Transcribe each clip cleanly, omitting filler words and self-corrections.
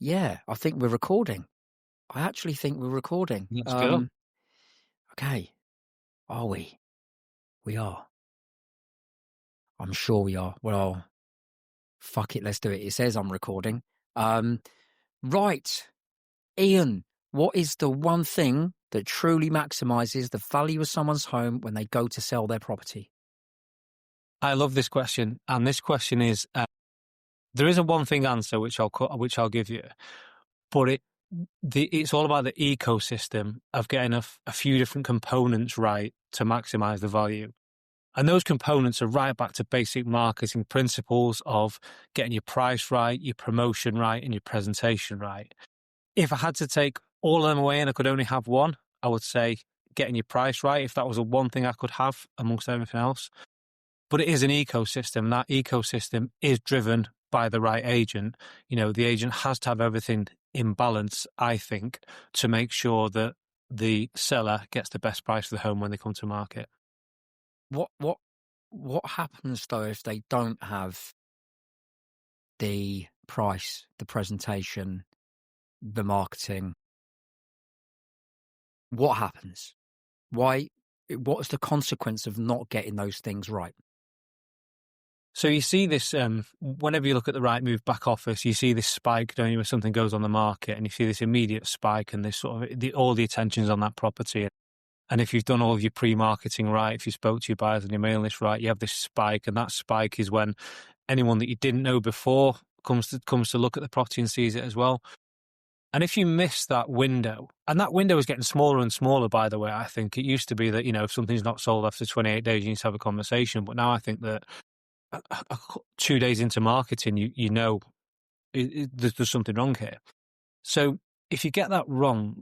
Yeah, I think we're recording. I actually think we're recording. Let's go. Okay. Are we? We are. I'm sure we are. Well, fuck it, let's do it. It says I'm recording. Right. Ian, what is the one thing that truly maximizes the value of someone's home when they go to sell their property? I love this question, and this question is there is a one thing answer which I'll give you, but it's all about the ecosystem of getting a few different components right to maximize the value. And those components are right back to basic marketing principles of getting your price right, your promotion right, and your presentation right. If I had to take all of them away and I could only have one, I would say getting your price right, if that was the one thing I could have amongst everything else. But it is an ecosystem. That ecosystem is driven by the right agent. You know, the agent has to have everything in balance, I think, to make sure that the seller gets the best price for the home when they come to market. What happens though if they don't have the price, the presentation, the marketing? What happens? What's the consequence of not getting those things right? So you see this, whenever you look at the Rightmove back office, you see this spike, don't you, when something goes on the market, and you see this immediate spike and this sort of, all the attention's on that property. And if you've done all of your pre-marketing right, if you spoke to your buyers on your mailing list right, you have this spike, and that spike is when anyone that you didn't know before comes to look at the property and sees it as well. And if you miss that window, and that window is getting smaller and smaller, by the way, I think it used to be that, you know, if something's not sold after 28 days, you need to have a conversation. But now I think that 2 days into marketing, you know there's something wrong here. So if you get that wrong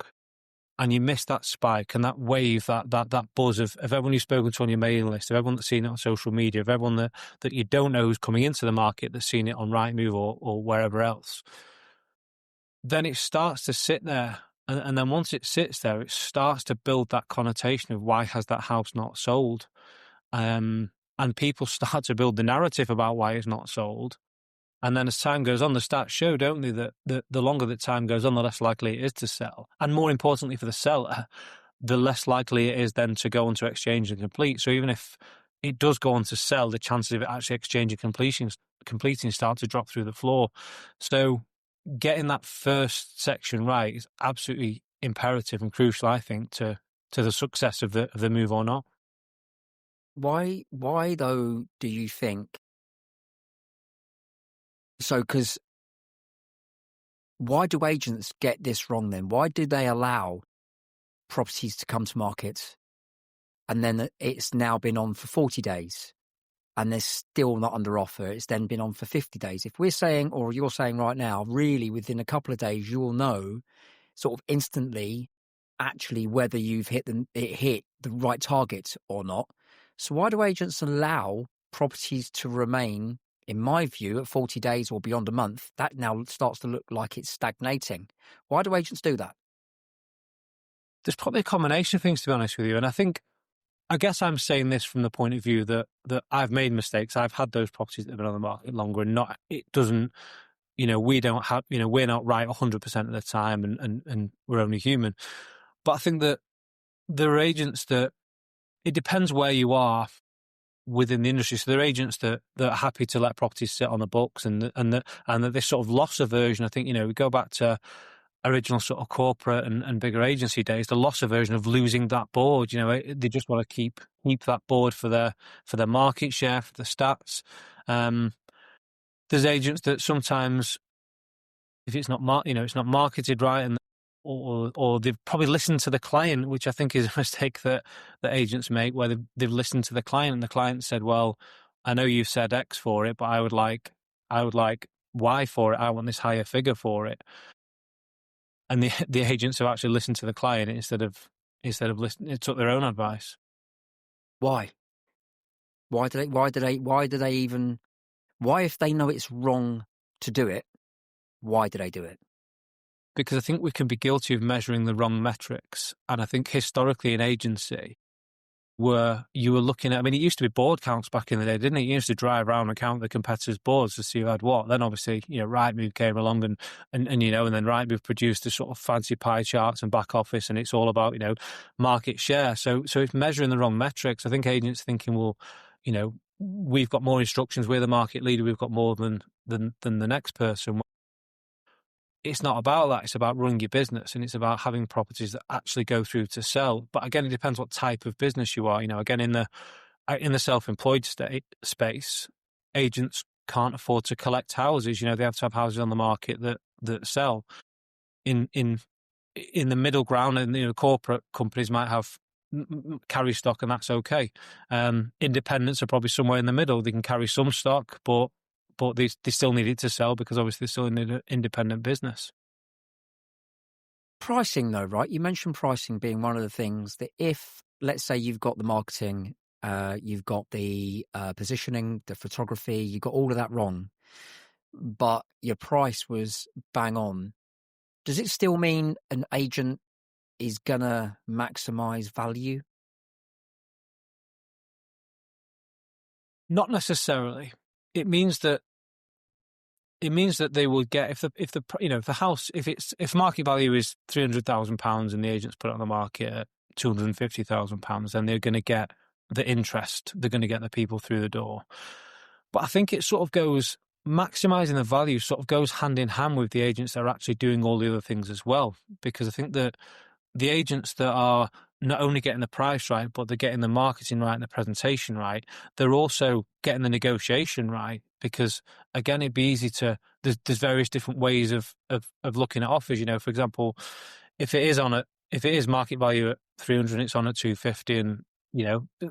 and you miss that spike and that wave, that buzz of everyone you've spoken to on your mailing list, of everyone that's seen it on social media, of everyone that you don't know who's coming into the market that's seen it on Rightmove or wherever else, then it starts to sit there. And then once it sits there, it starts to build that connotation of why has that house not sold? And people start to build the narrative about why it's not sold. And then as time goes on, the stats show, don't they, that the longer that time goes on, the less likely it is to sell. And more importantly for the seller, the less likely it is then to go on to exchange and complete. So even if it does go on to sell, the chances of it actually exchanging completing start to drop through the floor. So getting that first section right is absolutely imperative and crucial, I think, to the success of the move or not. Why though do you think so? Because why do agents get this wrong then? Why do they allow properties to come to market and then it's now been on for 40 days and they're still not under offer? It's then been on for 50 days. If we're saying, or you're saying right now, really within a couple of days, you will know sort of instantly actually whether you've hit the right target or not. So why do agents allow properties to remain, in my view, at 40 days or beyond a month? That now starts to look like it's stagnating. Why do agents do that? There's probably a combination of things, to be honest with you. And I guess I'm saying this from the point of view that I've made mistakes. I've had those properties that have been on the market longer and it doesn't, you know, we don't have, you know, we're not right 100% of the time and we're only human. But I think that there are agents that, it depends where you are within the industry. So there are agents that are happy to let properties sit on the books and that this sort of loss aversion, I think, you know, we go back to original sort of corporate and bigger agency days, the loss aversion of losing that board, you know, they just want to keep that board for their market share, for the stats. There's agents that sometimes, if it's not, it's not marketed right, and or they've probably listened to the client, which I think is a mistake that agents make, where they've listened to the client and the client said, well, I know you've said X for it, but I would like Y for it. I want this higher figure for it. And the agents have actually listened to the client instead of listening, took their own advice. Why? Why do they even, why, if they know it's wrong to do it, why do they do it? Because I think we can be guilty of measuring the wrong metrics. And I think historically in agency, where you were looking at, I mean, it used to be board counts back in the day, didn't it? You used to drive around and count the competitors' boards to see who had what. Then obviously, Rightmove came along and then Rightmove produced the sort of fancy pie charts and back office, and it's all about, market share. So it's measuring the wrong metrics. I think agents thinking, well, we've got more instructions, we're the market leader, we've got more than the next person. It's not about that. It's about running your business, and it's about having properties that actually go through to sell. But again, it depends what type of business you are. Again, in the self-employed space, agents can't afford to collect houses. They have to have houses on the market that sell. In the middle ground, and corporate companies might have carry stock, and that's okay. Independents are probably somewhere in the middle. They can carry some stock, but they still need it to sell, because obviously they still need an independent business. Pricing, though, right? You mentioned pricing being one of the things that, if, let's say, you've got the marketing, you've got the positioning, the photography, you've got all of that wrong, but your price was bang on, does it still mean an agent is going to maximize value? Not necessarily. It means that they will get, if the house, if market value is £300,000 and the agents put it on the market at £250,000, then they're going to get the interest. They're going to get the people through the door. But I think it sort of goes, maximising the value sort of goes hand in hand with the agents that are actually doing all the other things as well. Because I think that the agents that are not only getting the price right, but they're getting the marketing right and the presentation right, they're also getting the negotiation right. Because again, it'd be easy to, there's various different ways of looking at offers. For example, if it is market value at 300 and it's on at 250, and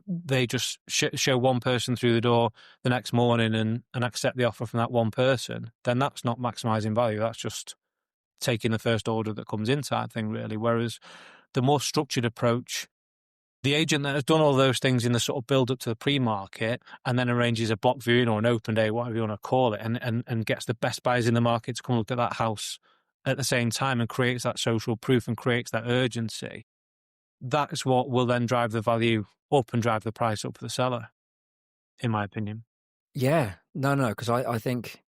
they just show one person through the door the next morning and accept the offer from that one person, then that's not maximising value. That's just taking the first order that comes in type thing, really. Whereas the more structured approach, the agent that has done all those things in the sort of build up to the pre-market and then arranges a block viewing or an open day, whatever you want to call it, and gets the best buyers in the market to come look at that house at the same time and creates that social proof and creates that urgency, that's what will then drive the value up and drive the price up for the seller, in my opinion. Yeah, no, because I think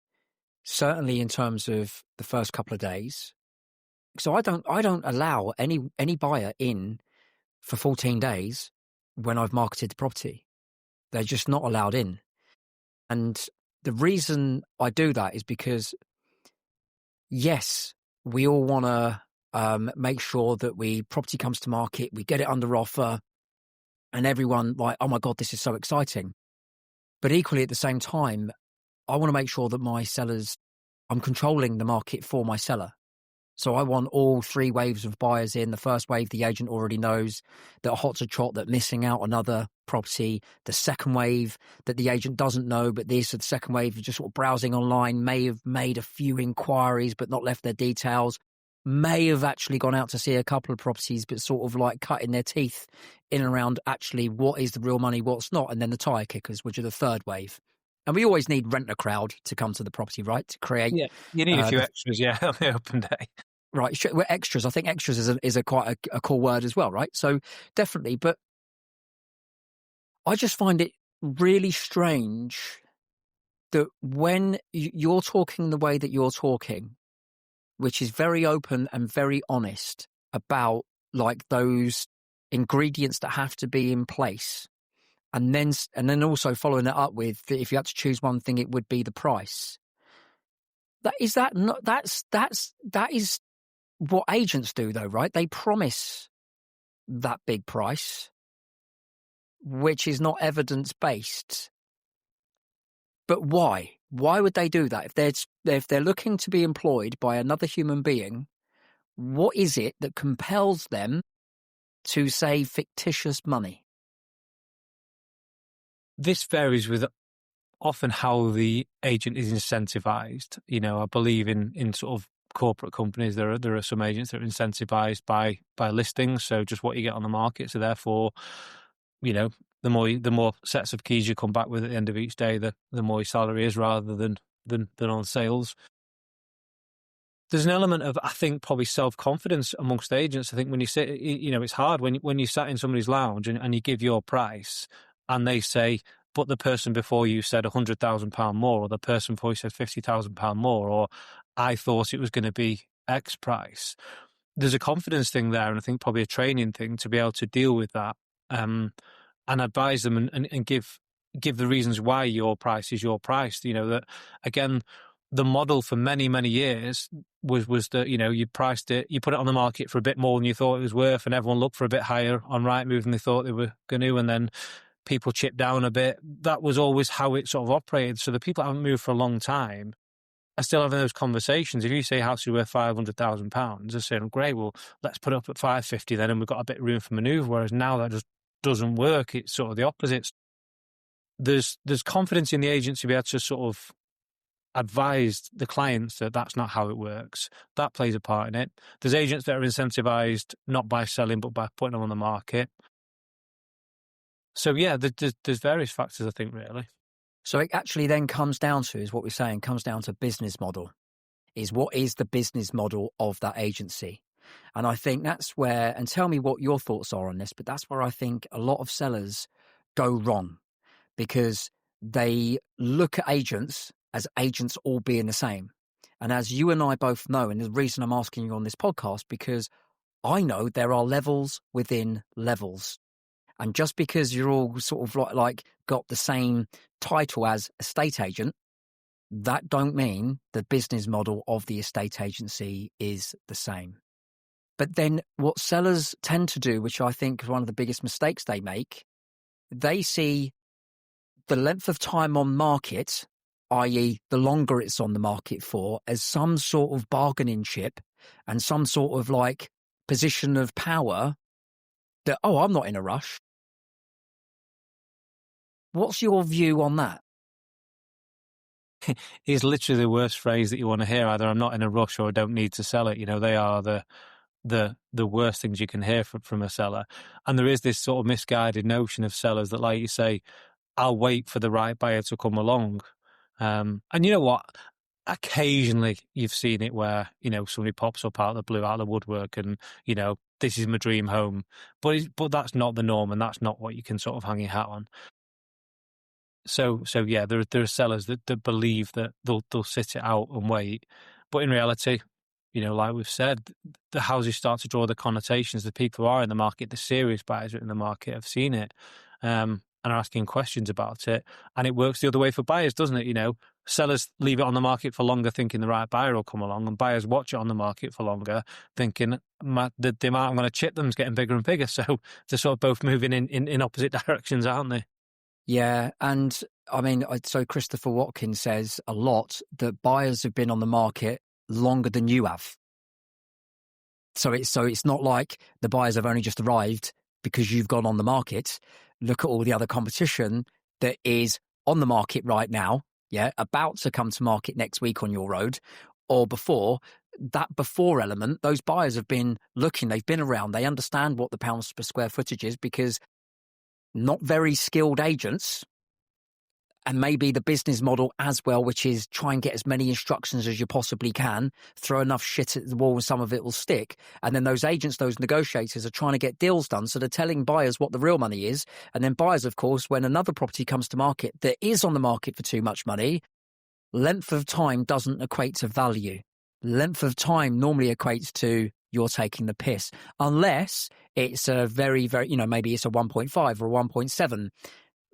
certainly in terms of the first couple of days, so I don't allow any buyer in for 14 days when I've marketed the property. They're just not allowed in. And the reason I do that is because, yes, we all want to make sure that property comes to market, we get it under offer, and everyone like, oh my God, this is so exciting. But equally at the same time, I want to make sure that I'm controlling the market for my seller. So I want all three waves of buyers in. The first wave, the agent already knows that hot to trot, that missing out another property. The second wave that the agent doesn't know, but the second wave is just sort of browsing online, may have made a few inquiries but not left their details, may have actually gone out to see a couple of properties but sort of like cutting their teeth in and around actually what is the real money, what's not, and then the tyre kickers, which are the third wave. And we always need rent a crowd to come to the property, right? To create. Yeah, you need a few extras, on the open day. Right, extras. I think extras is a quite a cool word as well, right? So definitely, but I just find it really strange that when you're talking the way that you're talking, which is very open and very honest about like those ingredients that have to be in place. And then also following it up with, if you had to choose one thing, it would be the price. That is what agents do, though, right? They promise that big price, which is not evidence-based. But why? Why would they do that? If they're looking to be employed by another human being, what is it that compels them to say fictitious money? This varies with often how the agent is incentivized. I believe in sort of corporate companies, there are some agents that are incentivized by listings, so just what you get on the market. So therefore, the more sets of keys you come back with at the end of each day, the more your salary is, rather than on sales. There's an element of, I think, probably self-confidence amongst agents. I think when you sit, it's hard when you sat in somebody's lounge and you give your price and they say, but the person before you said £100,000 more, or the person before you said £50,000 more, or I thought it was going to be X price. There's a confidence thing there, and I think probably a training thing to be able to deal with that, and advise them and give the reasons why your price is your price. That, again, the model for many, many years was that, you priced it, you put it on the market for a bit more than you thought it was worth, and everyone looked for a bit higher on Rightmove than they thought they were going to, and then people chipped down a bit. That was always how it sort of operated. So the people that haven't moved for a long time are still having those conversations. If you say house is worth £500,000, they're saying, great, well, let's put it up at 550 then, and we've got a bit of room for manoeuvre. Whereas now that just doesn't work. It's sort of the opposite. There's confidence in the agent to be able to sort of advise the clients that that's not how it works. That plays a part in it. There's agents that are incentivized not by selling but by putting them on the market. So yeah, there's various factors, I think, really. So it actually then comes down to, is what we're saying, comes down to business model. Is what is the business model of that agency? And I think that's where, and tell me what your thoughts are on this, but that's where I think a lot of sellers go wrong, because they look at agents as agents all being the same. And as you and I both know, and the reason I'm asking you on this podcast, because I know there are levels within levels. And just because you're all sort of like got the same title as estate agent, that don't mean the business model of the estate agency is the same. But then what sellers tend to do, which I think is one of the biggest mistakes they make, they see the length of time on market, i.e. the longer it's on the market for, as some sort of bargaining chip and some sort of like position of power that, oh, I'm not in a rush. What's your view on that? It's literally the worst phrase that you want to hear. Either I'm not in a rush or I don't need to sell it. They are the worst things you can hear from a seller. And there is this sort of misguided notion of sellers that, like you say, I'll wait for the right buyer to come along. And you know what? Occasionally you've seen it where, somebody pops up out of the blue, out of the woodwork, and, this is my dream home. But that's not the norm, and that's not what you can sort of hang your hat on. So yeah, there are sellers that believe that they'll sit it out and wait. But in reality, like we've said, the houses start to draw the connotations. The people who are in the market, the serious buyers who are in the market, have seen it and are asking questions about it. And it works the other way for buyers, doesn't it? Sellers leave it on the market for longer thinking the right buyer will come along, and buyers watch it on the market for longer thinking the amount I'm going to chip them is getting bigger and bigger. So they're sort of both moving in opposite directions, aren't they? Yeah, and I mean, so Christopher Watkins says a lot that buyers have been on the market longer than you have. So it's not like the buyers have only just arrived because you've gone on the market. Look at all the other competition that is on the market right now, about to come to market next week on your road, or before. That before element, those buyers have been looking, they've been around, they understand what the pounds per square footage is, because not very skilled agents, and maybe the business model as well, which is try and get as many instructions as you possibly can, throw enough shit at the wall and some of it will stick. And then those agents, those negotiators are trying to get deals done. So they're telling buyers what the real money is. And then buyers, of course, when another property comes to market that is on the market for too much money, length of time doesn't equate to value. Length of time normally equates to you're taking the piss, unless it's a very, very, maybe it's a 1.5 or a 1.7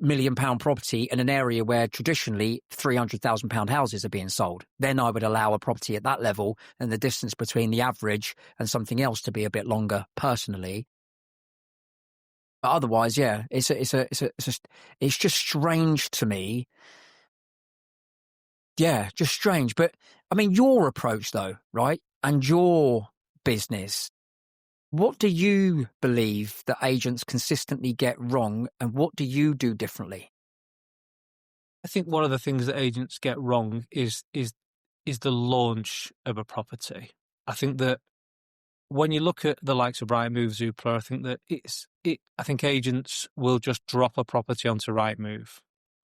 million pound property in an area where traditionally £300,000 houses are being sold. Then I would allow a property at that level and the distance between the average and something else to be a bit longer personally. But otherwise, yeah, it's just strange to me. Yeah, just strange. But I mean, your approach though, right? And your business, what do you believe that agents consistently get wrong, and what do you do differently? I think one of the things that agents get wrong is the launch of a property. I think that when you look at the likes of Rightmove, Zoopla, I think that I think agents will just drop a property onto Rightmove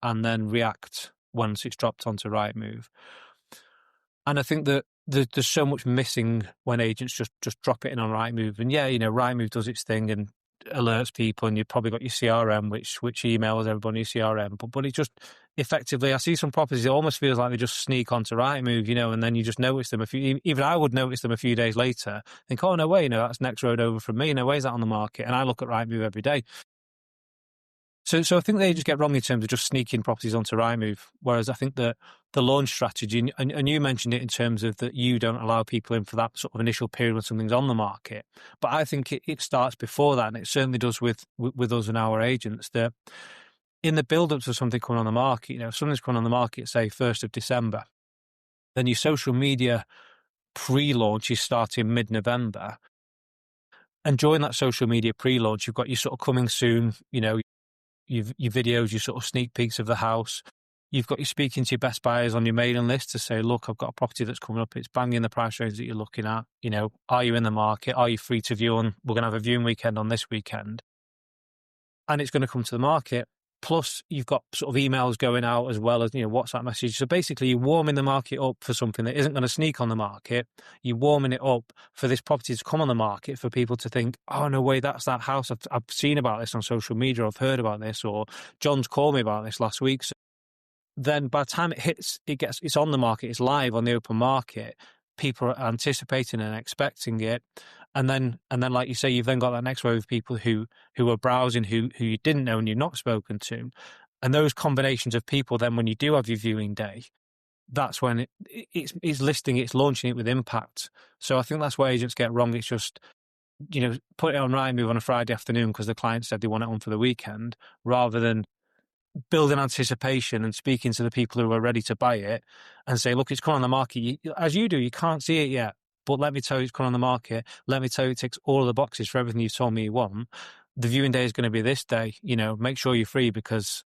and then react once it's dropped onto Rightmove. And I think that there's so much missing when agents just drop it in on Rightmove. And yeah, Rightmove does its thing and alerts people, and you've probably got your CRM, which emails everybody your CRM. But it just effectively, I see some properties, it almost feels like they just sneak onto Rightmove, and then you just notice them. Even I would notice them a few days later, think, oh, no way, that's next road over from me. No way is that on the market. And I look at Rightmove every day. So I think they just get wrong in terms of just sneaking properties onto Rightmove, whereas I think that the launch strategy, and you mentioned it in terms of that you don't allow people in for that sort of initial period when something's on the market, but I think it starts before that, and it certainly does with us and our agents, that in the build-up to something coming on the market, if something's coming on the market, say 1st of December, then your social media pre-launch is starting mid-November, and during that social media pre-launch, you've got your sort of coming soon, your videos, your sort of sneak peeks of the house. You've got you speaking to your best buyers on your mailing list to say, look, I've got a property that's coming up. It's banging the price range that you're looking at. Are you in the market? Are you free to view on? We're going to have a viewing weekend on this weekend. And it's going to come to the market. Plus, you've got sort of emails going out as well as, WhatsApp messages. So basically, you're warming the market up for something that isn't going to sneak on the market. You're warming it up for this property to come on the market, for people to think, oh, no way, that's that house. I've seen about this on social media. I've heard about this, or John's called me about this last week. So then by the time it's on the market, it's live on the open market, people are anticipating and expecting it. And then, like you say, you've then got that next wave of people who are browsing, who you didn't know and you've not spoken to. And those combinations of people, then when you do have your viewing day, that's when it's listing, it's launching it with impact. So I think that's where agents get wrong. It's just, put it on Rightmove on a Friday afternoon because the client said they want it on for the weekend, rather than building anticipation and speaking to the people who are ready to buy it and say, look, it's come on the market. As you do, you can't see it yet, but let me tell you it's come on the market. Let me tell you it ticks all of the boxes for everything you've told me you want. The viewing day is going to be this day. Make sure you're free because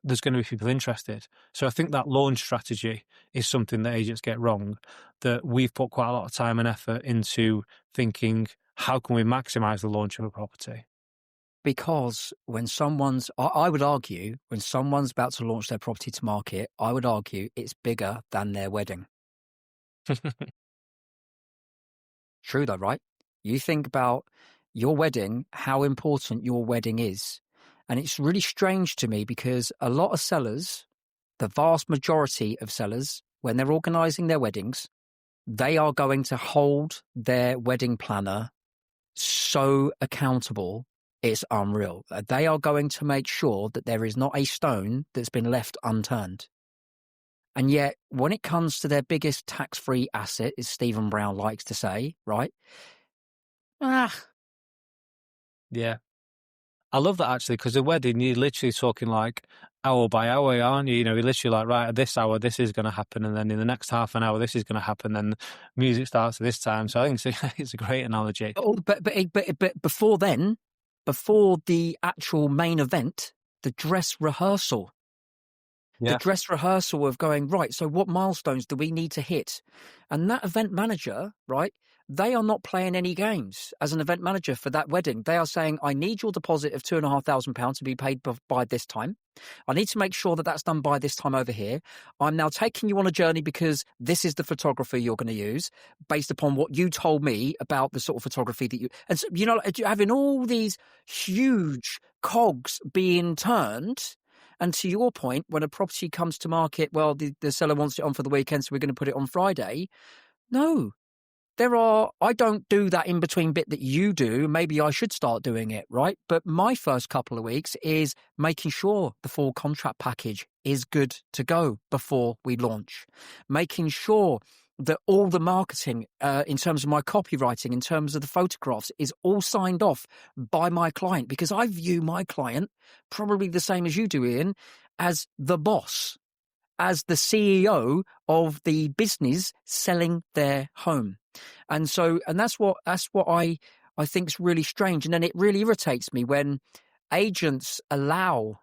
there's going to be people interested. So I think that launch strategy is something that agents get wrong, that we've put quite a lot of time and effort into thinking, how can we maximize the launch of a property? Because I would argue, when someone's about to launch their property to market, I would argue it's bigger than their wedding. True though, right? You think about your wedding, how important your wedding is. And it's really strange to me because a lot of sellers, the vast majority of sellers, when they're organising their weddings, they are going to hold their wedding planner so accountable. It's unreal. They are going to make sure that there is not a stone that's been left unturned. And yet, when it comes to their biggest tax-free asset, as Stephen Brown likes to say, right? Yeah. I love that, actually, because the wedding, you're literally talking like hour by hour, aren't you? You're literally like, right, at this hour, this is going to happen. And then in the next half an hour, this is going to happen. Then music starts at this time. So I think it's a great analogy. Oh, but before then, before the actual main event, the dress rehearsal. Yeah. The dress rehearsal of going, right, so what milestones do we need to hit? And that event manager, right, they are not playing any games as an event manager for that wedding. They are saying, I need your deposit of £2,500 to be paid by this time. I need to make sure that that's done by this time over here. I'm now taking you on a journey because this is the photographer you're going to use based upon what you told me about the sort of photography that you... And so, having all these huge cogs being turned... And to your point, when a property comes to market, well, the seller wants it on for the weekend, so we're going to put it on Friday. No, I don't do that in between bit that you do. Maybe I should start doing it, right? But my first couple of weeks is making sure the full contract package is good to go before we launch. Making sure that all the marketing, in terms of my copywriting, in terms of the photographs, is all signed off by my client, because I view my client, probably the same as you do, Ian, as the boss, as the CEO of the business selling their home. And that's what I think is really strange. And then it really irritates me when agents allow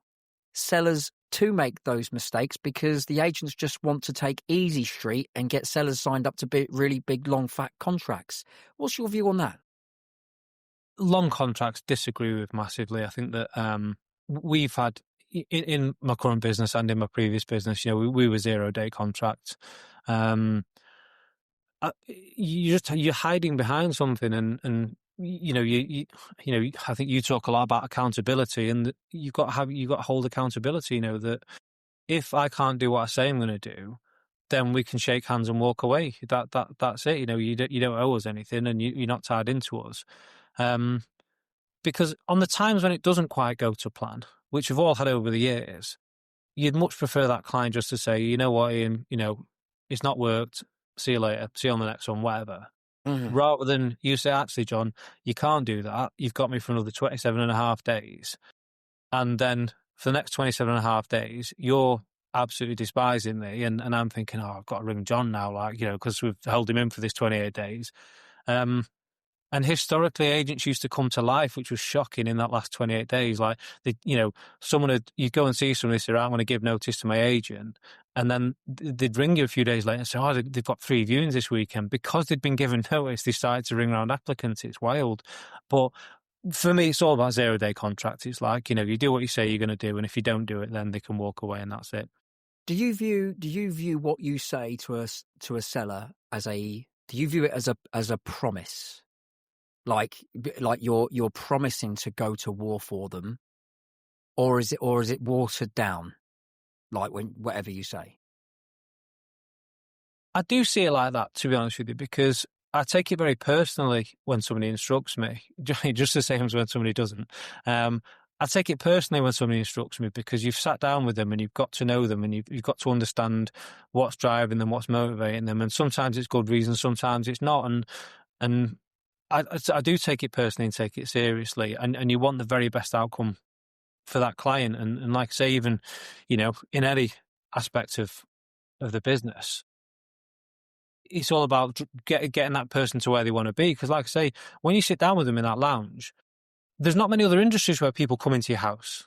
sellers to make those mistakes, because the agents just want to take easy street and get sellers signed up to really big, long, fat contracts. What's your view on that? Long contracts, disagree with massively. I think that we've had, in my current business and in my previous business, we were 0-day contracts. you're hiding behind something, and I think you talk a lot about accountability, and you've got to hold accountability. That if I can't do what I say I'm going to do, then we can shake hands and walk away. That's it. You don't owe us anything, and you're not tied into us. Because on the times when it doesn't quite go to plan, which we've all had over the years, you'd much prefer that client just to say, you know what, Ian, it's not worked. See you later. See you on the next one, whatever. Mhm. Rather than you say, actually, John, you can't do that. You've got me for another 27 and a half days. And then for the next 27 and a half days, you're absolutely despising me. And I'm thinking, I've got to ring John now, because we've held him in for this 28 days. And historically, agents used to come to life, which was shocking in that last 28 days. Like, you'd go and see someone and say, right, I'm going to give notice to my agent. And then they'd ring you a few days later and say, they've got 3 viewings this weekend. Because they'd been given notice, they started to ring around applicants. It's wild. But for me, it's all about 0-day contracts. It's like, you do what you say you're going to do. And if you don't do it, then they can walk away and that's it. Do you view what you say to a seller do you view it as a promise? Like you're promising to go to war for them, or is it watered down? Like whatever you say. I do see it like that, to be honest with you, because I take it very personally when somebody instructs me, just the same as when somebody doesn't. I take it personally when somebody instructs me because you've sat down with them and you've got to know them and you've got to understand what's driving them, what's motivating them, and sometimes it's good reason, sometimes it's not, and I do take it personally and take it seriously, and you want the very best outcome for that client, and like I say, even in any aspect of the business, it's all about getting that person to where they want to be. Because, like I say, when you sit down with them in that lounge, there's not many other industries where people come into your house.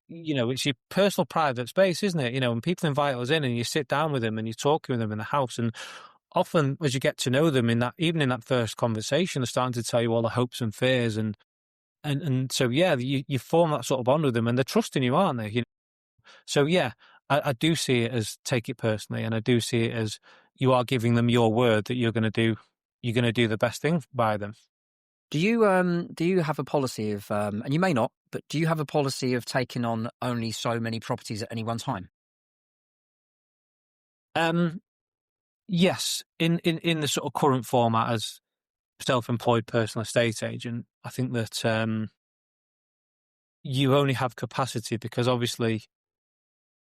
It's your personal private space, isn't it? And people invite us in, and you sit down with them and you're talking with them in the house, and often as you get to know them even in that first conversation, they're starting to tell you all the hopes and fears, and so yeah, you form that sort of bond with them, and they're trusting you, aren't they? So yeah, I do see it as take it personally, and I do see it as you are giving them your word that you're going to do the best thing by them. Do you have a policy of and you may not, but do you have a policy of taking on only so many properties at any one time? Yes, in the sort of current format as self-employed personal estate agent, I think that you only have capacity because obviously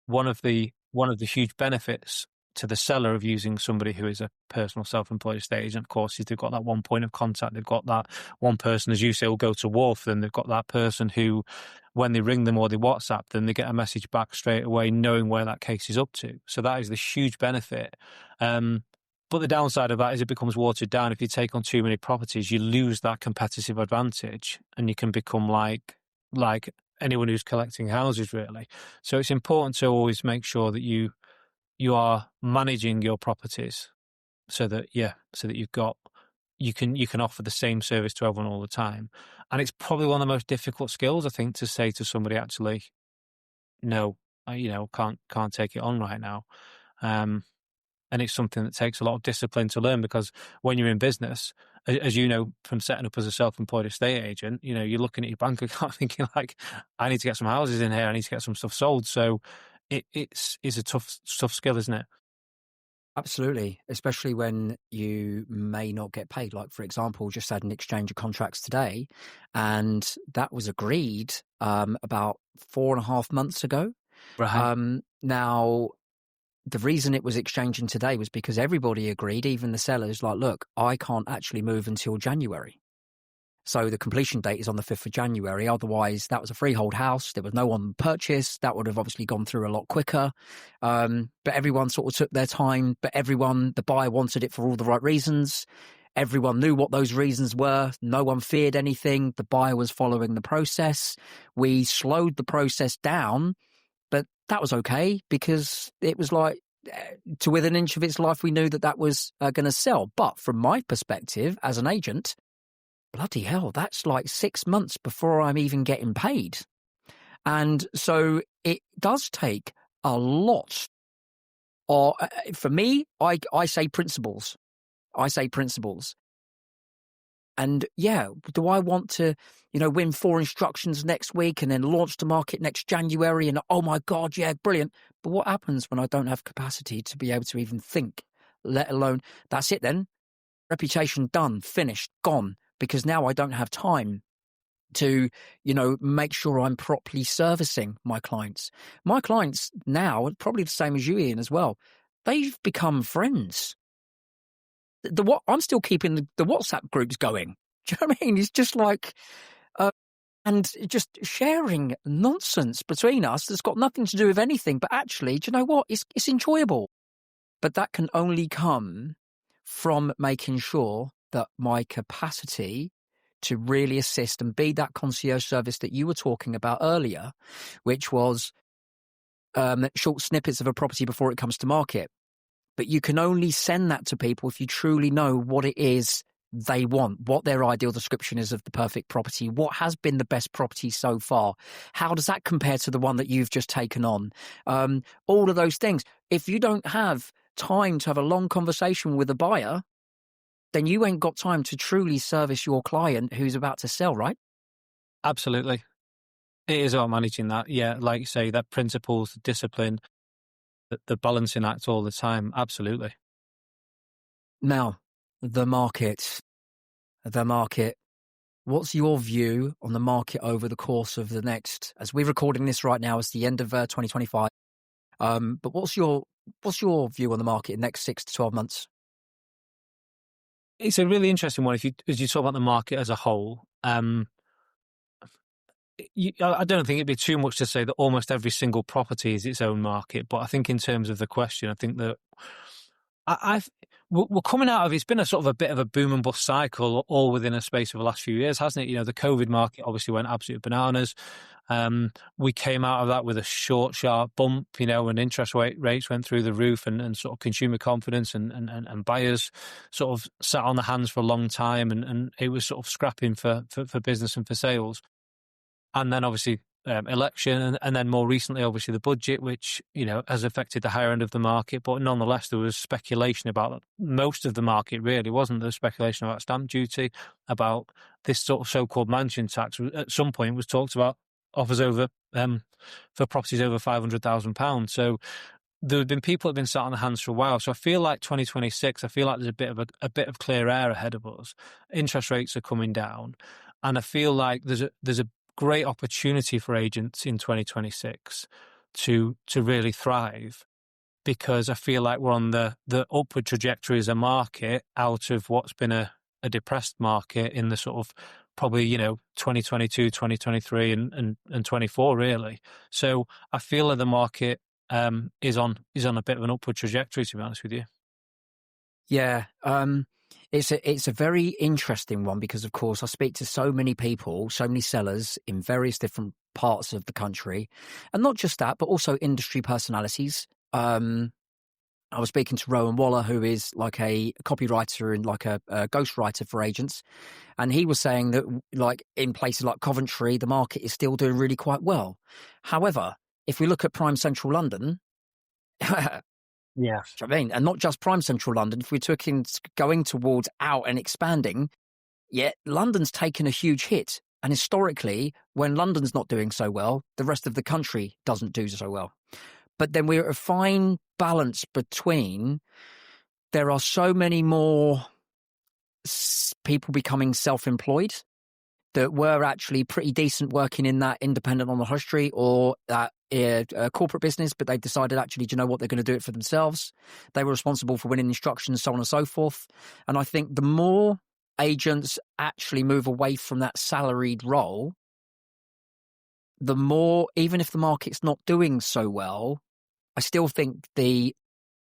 one of the huge benefits to the seller of using somebody who is a personal self-employed estate agent, of course, is they've got that one point of contact. They've got that one person, as you say, will go to war for them. They've got that person who, when they ring them or they WhatsApp them, they get a message back straight away knowing where that case is up to. So that is the huge benefit. But the downside of that is it becomes watered down. If you take on too many properties, you lose that competitive advantage and you can become like anyone who's collecting houses, really. So it's important to always make sure that you are managing your properties so that you can offer the same service to everyone all the time. And it's probably one of the most difficult skills, I think, to say to somebody, actually, no, can't take it on right now. And it's something that takes a lot of discipline to learn, because when you're in business, as you know, from setting up as a self-employed estate agent, you're looking at your bank account thinking like, I need to get some houses in here. I need to get some stuff sold. So it's a tough skill, isn't it? Absolutely, especially when you may not get paid. Like, for example, just had an exchange of contracts today, and that was agreed about 4.5 months ago. Right. Now, the reason it was exchanging today was because everybody agreed, even the sellers, like, look, I can't actually move until January. So the completion date is on the 5th of January. Otherwise, that was a freehold house. There was no one purchased. That would have obviously gone through a lot quicker. But everyone sort of took their time. But the buyer wanted it for all the right reasons. Everyone knew what those reasons were. No one feared anything. The buyer was following the process. We slowed the process down, but that was okay because it was like to within an inch of its life, we knew that was going to sell. But from my perspective as an agent, bloody hell, that's like 6 months before I'm even getting paid. And so it does take a lot. Or for me, I say principles. I say principles. And yeah, do I want to, win 4 instructions next week and then launch to market next January? And oh my God, yeah, brilliant. But what happens when I don't have capacity to be able to even think, let alone that's it then? Reputation done, finished, gone, because now I don't have time to, make sure I'm properly servicing my clients. My clients now, probably the same as you, Ian, as well, they've become friends. I'm still keeping the WhatsApp groups going. Do you know what I mean? It's just like, and just sharing nonsense between us that's got nothing to do with anything. But actually, do you know what? It's enjoyable. But that can only come from making sure that my capacity to really assist and be that concierge service that you were talking about earlier, which was short snippets of a property before it comes to market. But you can only send that to people if you truly know what it is they want, what their ideal description is of the perfect property, what has been the best property so far, how does that compare to the one that you've just taken on, all of those things. If you don't have time to have a long conversation with a buyer, then you ain't got time to truly service your client who's about to sell, right? Absolutely. It is about managing that. Yeah, like you say, that principles, the discipline, the balancing act all the time. Absolutely. Now, the market. What's your view on the market over the course of the next, as we're recording this right now, it's the end of 2025. But what's your view on the market in the next 6 to 12 months? It's a really interesting one. As you talk about the market as a whole, I don't think it'd be too much to say that almost every single property is its own market. But I think in terms of the question, I think that we're coming out of, it's been a sort of a bit of a boom and bust cycle all within a space of the last few years, hasn't it? The COVID market obviously went absolute bananas. We came out of that with a short, sharp bump, and interest rates went through the roof and sort of consumer confidence and buyers sort of sat on the hands for a long time and it was sort of scrapping for business and for sales. And then obviously election and then more recently, obviously the budget, which, has affected the higher end of the market. But nonetheless, there was speculation about most of the market, really, wasn't there? Speculation about stamp duty, about this sort of so-called mansion tax. At some point was talked about offers over for properties over £500,000. So there have been people that have been sat on the hands for a while. So I feel like 2026, I feel like there's a bit of clear air ahead of us. Interest rates are coming down. And I feel like there's a great opportunity for agents in 2026 to really thrive, because I feel like we're on the upward trajectory as a market out of what's been a depressed market in the sort of probably 2022, 2023 and 24 really. So I feel that the market is on a bit of an upward trajectory, to be honest with you. Yeah. It's a very interesting one because, of course, I speak to so many people, so many sellers in various different parts of the country. And not just that, but also industry personalities. I was speaking to Rowan Waller, who is like a copywriter and like a ghostwriter for agents. And he was saying that like in places like Coventry, the market is still doing really quite well. However, if we look at prime central London, yeah, I mean, and not just prime central London, if we're talking going towards out and expanding, yet London's taken a huge hit. And historically, when London's not doing so well, the rest of the country doesn't do so well. But then we're at a fine balance between, there are so many more people becoming self-employed that were actually pretty decent working in that independent on the high street or that corporate business, but they decided actually, do you know what, they're going to do it for themselves. They were responsible for winning instructions, so on and so forth. And I think the more agents actually move away from that salaried role, the more, even if the market's not doing so well, I still think the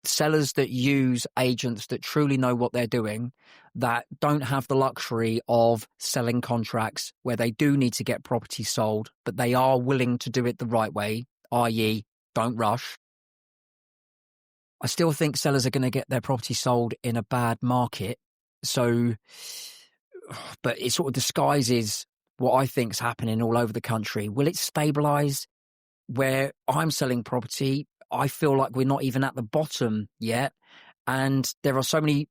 sellers that use agents that truly know what they're doing, that don't have the luxury of selling contracts where they do need to get property sold, but they are willing to do it the right way, i.e. don't rush. I still think sellers are going to get their property sold in a bad market. So, but it sort of disguises what I think is happening all over the country. Will it stabilize? Where I'm selling property, I feel like we're not even at the bottom yet. And there are so many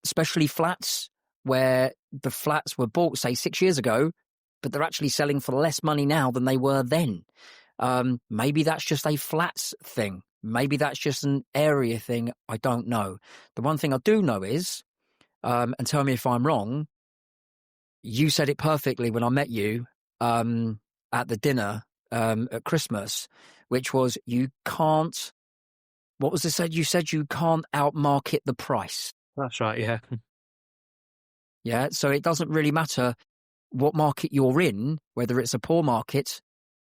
especially flats, where the flats were bought, say, 6 years ago, but they're actually selling for less money now than they were then. Maybe that's just a flats thing. Maybe that's just an area thing. I don't know. The one thing I do know is, and tell me if I'm wrong, you said it perfectly when I met you at the dinner at Christmas, which was you can't, what was it said? You said you can't outmarket the price. That's right, yeah. Yeah, so it doesn't really matter what market you're in, whether it's a poor market,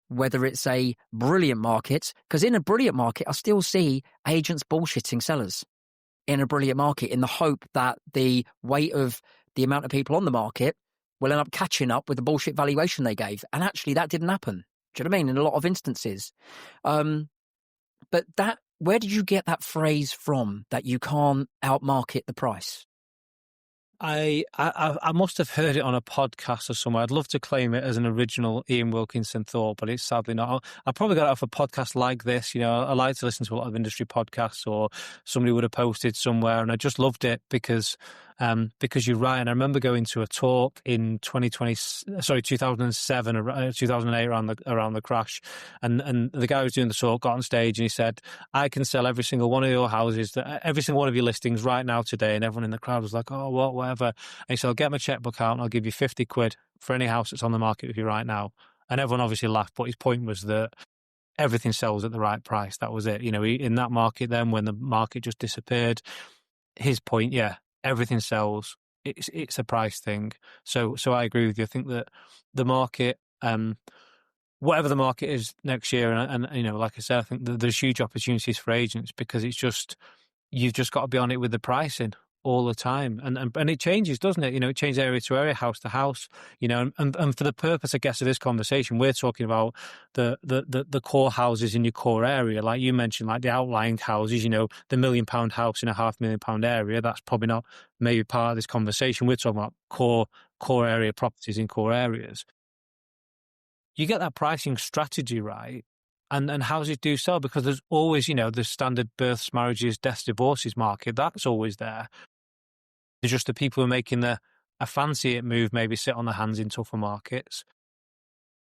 whether it's a brilliant market, because in a brilliant market, I still see agents bullshitting sellers in a brilliant market in the hope that the weight of the amount of people on the market will end up catching up with the bullshit valuation they gave. And actually, that didn't happen. Do you know what I mean? In a lot of instances. But where did you get that phrase from, that you can't outmarket the price? I must have heard it on a podcast or somewhere. I'd love to claim it as an original Ian Wilkinson thought, but it's sadly not. I probably got it off a podcast like this. You know, I like to listen to a lot of industry podcasts, or somebody would have posted somewhere, and I just loved it because you're right. And I remember going to a talk in 2007 or 2008 around the crash, and the guy who was doing the talk got on stage and he said, "I can sell every single one of your houses, every single one of your listings right now today." And everyone in the crowd was like, "Oh, what, whatever." And he said, "I'll get my checkbook out and I'll give you 50 quid for any house that's on the market with you right now." And everyone obviously laughed, but his point was that everything sells at the right price. That was it. You know, in that market then, when the market just disappeared, his point, yeah, everything sells. It's a price thing. So I agree with you. I think that the market, whatever the market is next year, and you know, like I said, I think that there's huge opportunities for agents, because it's just, you've just got to be on it with the pricing all the time, and it changes, doesn't it? You know, it changes area to area, house to house. You know, and for the purpose, I guess, of this conversation, we're talking about the core houses in your core area, like you mentioned, like the outlying houses. You know, the £1 million house in a £500,000 area. That's probably not maybe part of this conversation. We're talking about core area properties in core areas. You get that pricing strategy right, and houses do sell, because there's always, you know, the standard births, marriages, deaths, divorces market. That's always there. There's just the people who are making a fancy it move, maybe sit on their hands in tougher markets.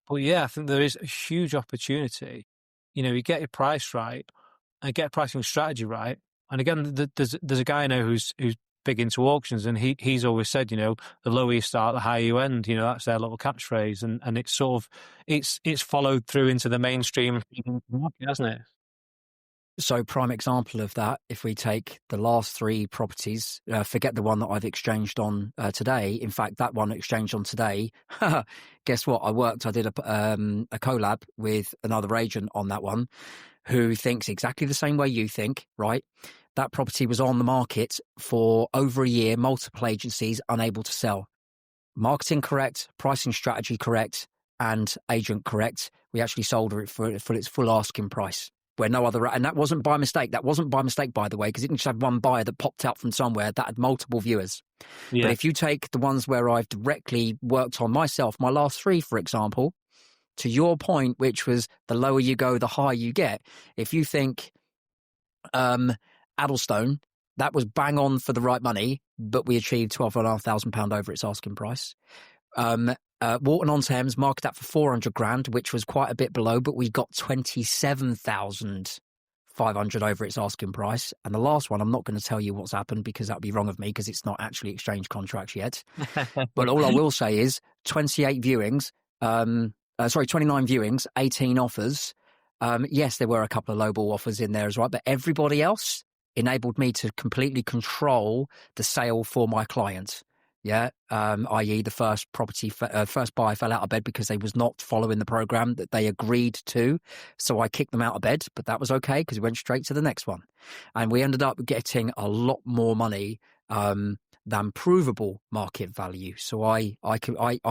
But yeah, I think there is a huge opportunity. You know, you get your price right and get a pricing strategy right. And again, there's a guy I know who's big into auctions, and he's always said, you know, the lower you start, the higher you end. You know, that's their little catchphrase, and it's sort of it's followed through into the mainstream market, hasn't it? So prime example of that, if we take the last 3 properties, forget the one that I've exchanged on today. In fact, that one exchanged on today, guess what? I did a collab with another agent on that one who thinks exactly the same way you think, right? That property was on the market for over a year, multiple agencies, unable to sell. Marketing correct, pricing strategy correct, and agent correct. We actually sold it for its full asking price. Where no other, and that wasn't by mistake. That wasn't by mistake, by the way, because it didn't just have one buyer that popped out from somewhere. That had multiple viewers. Yeah. But if you take the ones where I've directly worked on myself, my last 3, for example, to your point, which was the lower you go, the higher you get. If you think Addlestone, that was bang on for the right money, but we achieved £12,500 over its asking price. Walton-on-Thames marked that for £400,000, which was quite a bit below, but we got 27,500 over its asking price. And the last one, I'm not going to tell you what's happened, because that would be wrong of me, because it's not actually exchanged contracts yet. But all I will say is 29 viewings, 18 offers. Yes, there were a couple of lowball offers in there as well, but everybody else enabled me to completely control the sale for my client. Yeah, i.e. the first buyer fell out of bed because they was not following the program that they agreed to. So I kicked them out of bed, but that was okay, because we went straight to the next one. And we ended up getting a lot more money than provable market value. So I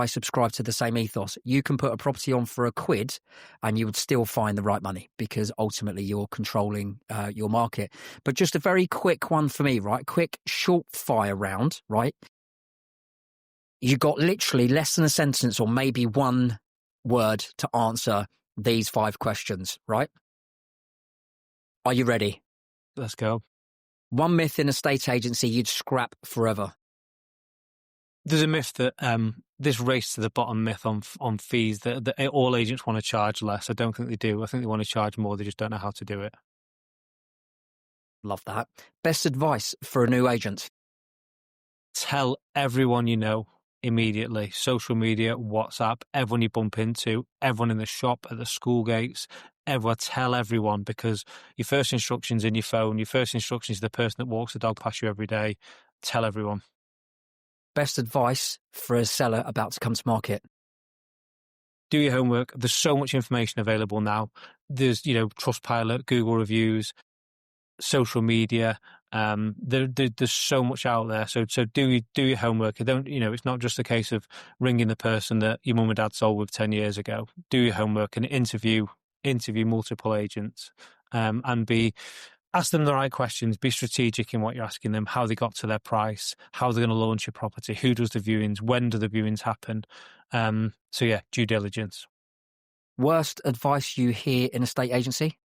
subscribe to the same ethos. You can put a property on for £1 and you would still find the right money, because ultimately you're controlling your market. But just a very quick one for me, right? Quick short fire round, right? You got literally less than a sentence, or maybe one word, to answer these 5 questions, right? Are you ready? Let's go. One myth in a estate agency you'd scrap forever. There's a myth that this race to the bottom myth on fees that all agents want to charge less. I don't think they do. I think they want to charge more. They just don't know how to do it. Love that. Best advice for a new agent? Tell everyone you know immediately. Social media, WhatsApp, everyone you bump into, everyone in the shop, at the school gates, everyone. Tell everyone, because your first instruction's in your phone. Your first instruction is the person that walks the dog past you every day. Tell everyone. Best advice for a seller about to come to market? Do your homework. There's so much information available now. There's, Trustpilot, Google reviews, social media. There's so much out there. So do your homework. It's not just a case of ringing the person that your mum and dad sold with 10 years ago. Do your homework and interview multiple agents, and ask them the right questions. Be strategic in what you're asking them, how they got to their price, how they're going to launch your property, who does the viewings, when do the viewings happen. Due diligence. Worst advice you hear in a estate agency?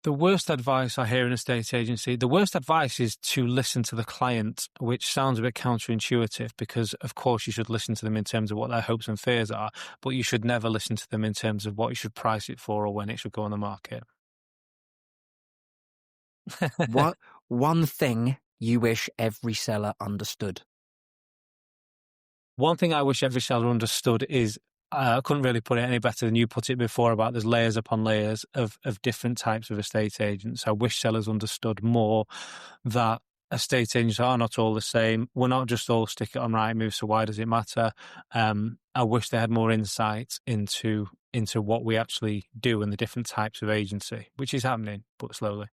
The worst advice I hear in a estate agency, the worst advice is to listen to the client, which sounds a bit counterintuitive because, of course, you should listen to them in terms of what their hopes and fears are, but you should never listen to them in terms of what you should price it for or when it should go on the market. What one thing you wish every seller understood? One thing I wish every seller understood is, I couldn't really put it any better than you put it before, about there's layers upon layers of different types of estate agents. I wish sellers understood more that estate agents are not all the same. We're not just all stick it on Rightmove, so why does it matter? I wish they had more insight into what we actually do and the different types of agency, which is happening, but slowly.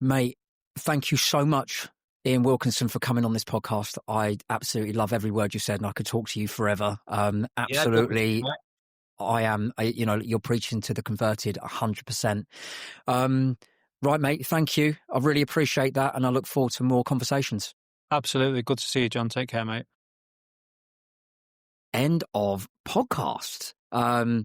Mate, thank you so much, Ian Wilkinson, for coming on this podcast. I absolutely love every word you said, and I could talk to you forever. Absolutely. Yeah. I am, you're preaching to the converted 100%. Right, mate, thank you. I really appreciate that, and I look forward to more conversations. Absolutely. Good to see you, John. Take care, mate. End of podcast.